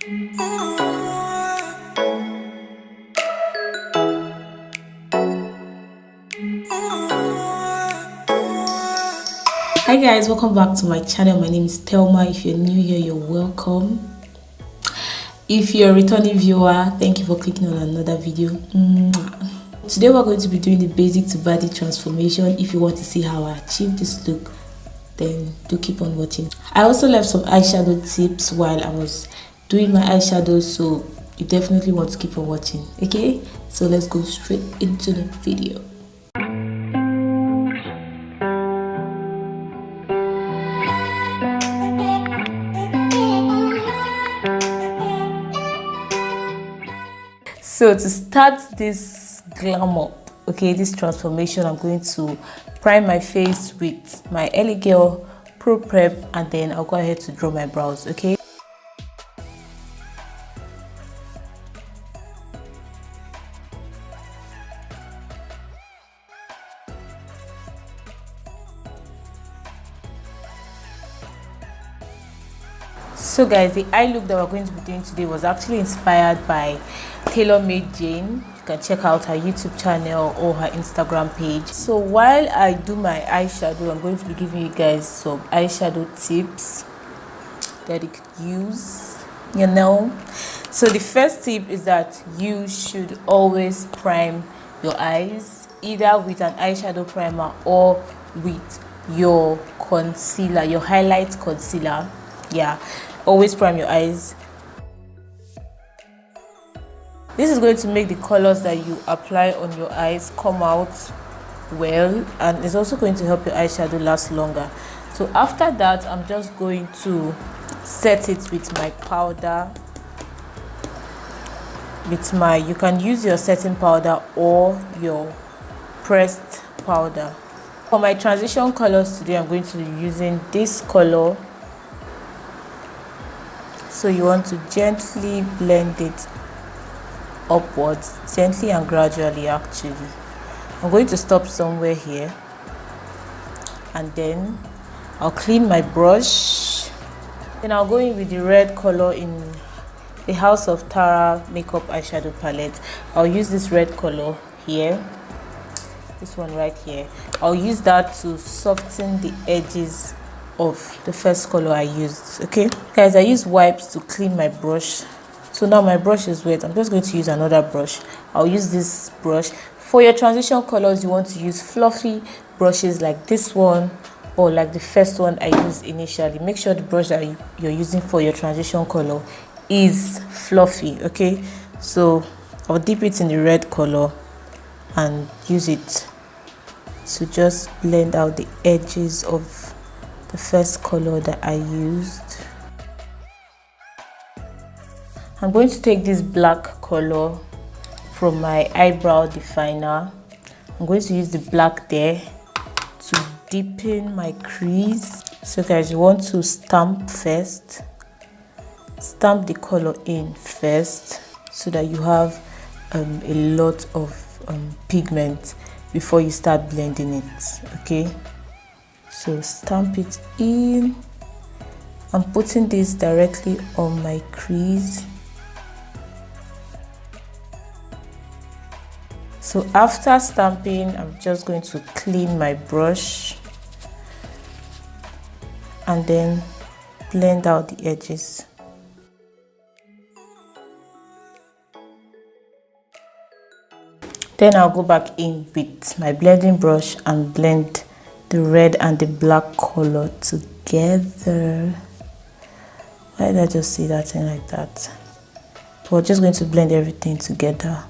Hi guys, welcome back to my channel. My name is Thelma. If you're new here, you're welcome. If you're a returning viewer, thank you for clicking on another video. Today we're going to be doing the basic to Baddie transformation. If you want to see how I achieved this look, then do keep on watching. I also left some eyeshadow tips while I was doing my eyeshadow, so you definitely want to keep on watching. Okay, so let's go straight into the video. So to start this glam up, okay, this transformation, I'm going to prime my face with my LA Girl Pro Prep, and then I'll go ahead to draw my brows, okay? So guys, the eye look that we're going to be doing today was actually inspired by Tailor-Made Jane. You can check out her YouTube channel or her Instagram page. So while I do my eyeshadow, I'm going to be giving you guys some eyeshadow tips that you could use, you know. So the first tip is that you should always prime your eyes, either with an eyeshadow primer or with your concealer, your highlight concealer. Yeah, always prime your eyes. This is going to make the colors that you apply on your eyes come out well, and it's also going to help your eyeshadow last longer. So after that, I'm just going to set it with my powder, you can use your setting powder or your pressed powder. For my transition colors today, I'm going to be using this color. So you want to gently blend it upwards, gently and gradually actually. I'm going to stop somewhere here, and then I'll clean my brush. Then I'll go in with the red color in the House of Tara makeup eyeshadow palette. I'll use this red color here, this one right here. I'll use that to soften the edges of the first color I used. Okay guys, I use wipes to clean my brush. So now my brush is wet. I'm just going to use another brush. I'll use this brush. For your transition colors, you want to use fluffy brushes like this one or like the first one I used initially. Make sure the brush that you're using for your transition color is fluffy. Okay, so I'll dip it in the red color and use it to just blend out the edges of the first color that I used. I'm going to take this black color from my eyebrow definer. I'm going to use the black there to deepen my crease. So guys, you want to stamp first. Stamp the color in first so that you have a lot of pigment before you start blending it, okay? So stamp it in. I'm putting this directly on my crease. So after stamping, I'm just going to clean my brush and then blend out the edges. Then I'll go back in with my blending brush and blend the red and the black color together. Why did I just say that thing like that? We're just going to blend everything together.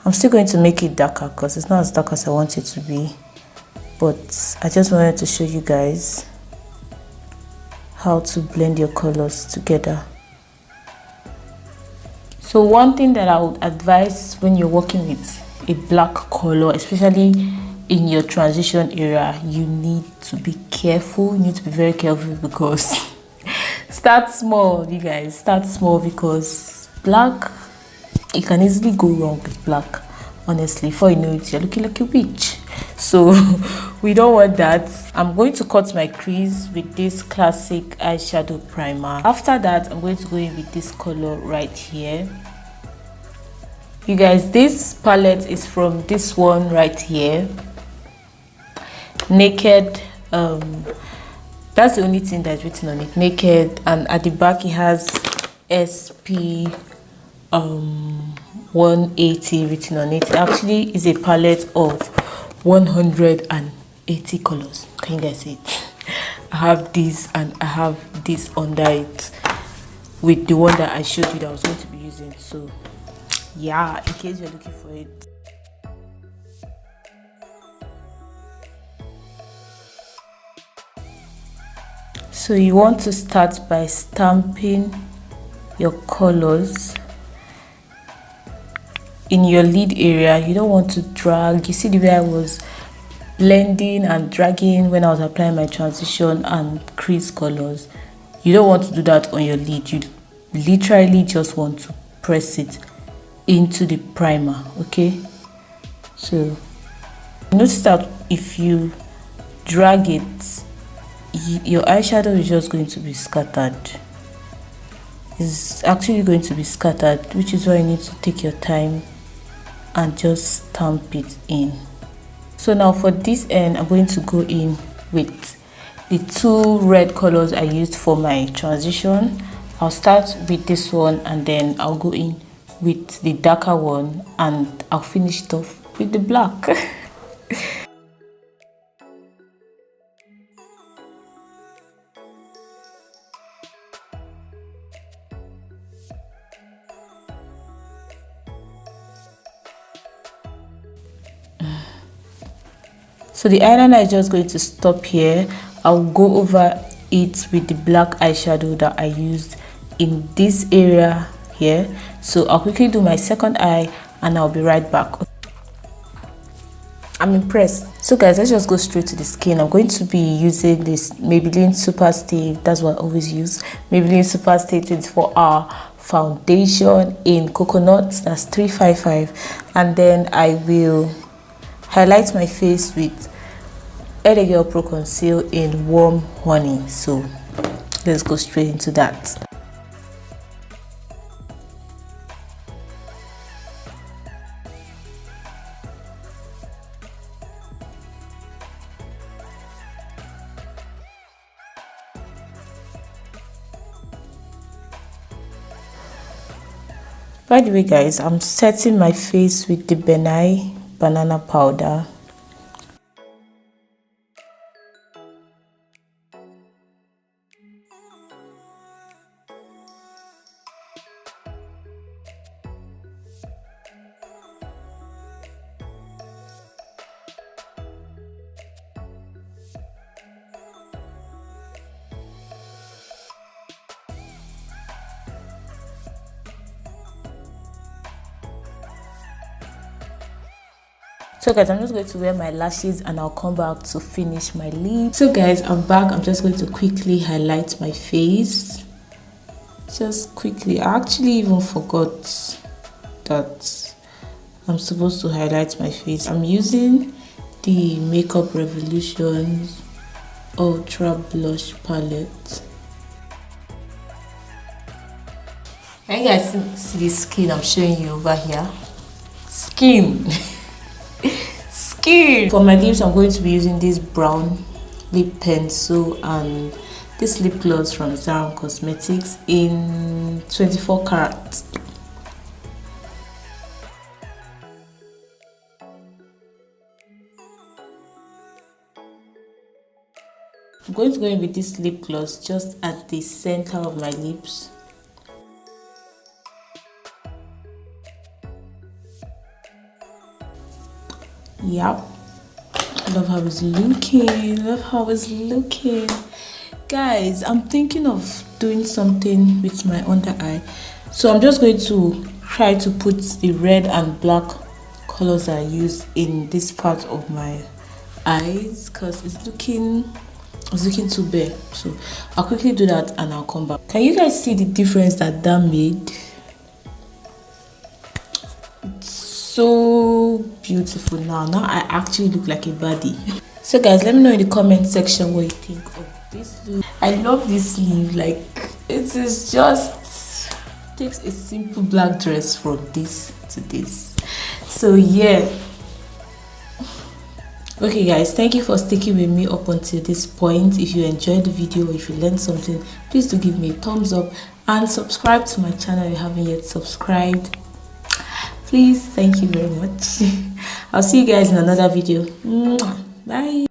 I'm still going to make it darker because it's not as dark as I want it to be, but I just wanted to show you guys how to blend your colors together. So one thing that I would advise when you're working with a black color, especially in your transition era, you need to be careful. You need to be very careful because start small, you guys. Start small because black, you can easily go wrong with black. Honestly, before you know it, you're looking like a witch. so we don't want that. I'm going to cut my crease with this classic eyeshadow primer. After that, I'm going to go in with this color right here. You guys, this palette is from this one right here, Naked. That's the only thing that's written on it, Naked, and at the back it has SP 180 written on it. It actually is a palette of 180 colors. Can you guys see it? I have this and I have this under it with the one that I showed you that I was going to be using. So yeah, in case you're looking for it. So you want to start by stamping your colors in your lid area. You don't want to drag. You see the way I was blending and dragging when I was applying my transition and crease colors? You don't want to do that on your lid. You literally just want to press it into the primer. Okay, so notice that if you drag it, your eyeshadow is just going to be scattered. It's actually going to be scattered, which is why you need to take your time and just stamp it in. So now for this end, I'm going to go in with the two red colors I used for my transition. I'll start with this one and then I'll go in with the darker one and I'll finish it off with the black. So the eyeliner is just going to stop here. I'll go over it with the black eyeshadow that I used in this area here. So I'll quickly do my second eye and I'll be right back. I'm impressed. So guys, let's just go straight to the skin. I'm going to be using this Maybelline Super Stay. That's what I always use. Maybelline Super Stay 24-hour foundation in coconut. That's 355. And then I will highlight my face with Eyeshadow Pro Conceal in Warm Honey. So let's go straight into that. By the way guys, I'm setting my face with the Baddie banana powder. So guys, I'm just going to wear my lashes and I'll come back to finish my lip. So guys, I'm back. I'm just going to quickly highlight my face. Just quickly. I actually even forgot that I'm supposed to highlight my face. I'm using the Makeup Revolution Ultra Blush Palette. Can you guys see the skin I'm showing you over here? Skin. For my lips, I'm going to be using this brown lip pencil and this lip gloss from Zara Cosmetics in 24 karat. I'm going to go in with this lip gloss just at the center of my lips. Yep, love how it's looking. Love how it's looking. Guys, I'm thinking of doing something with my under eye, so I'm just going to try to put the red and black colors I use in this part of my eyes because it's looking too bare. So I'll quickly do that and I'll come back. Can you guys see the difference that made? It's so beautiful. Now I actually look like a baddie. So guys, let me know in the comment section what you think of this look. I love this sleeve. Like, it is just takes a simple black dress from this to this. So yeah, okay guys, thank you for sticking with me up until this point. If you enjoyed the video, if you learned something, please do give me a thumbs up and subscribe to my channel if you haven't yet subscribed. Please, thank you very much. I'll see you guys in another video. Bye.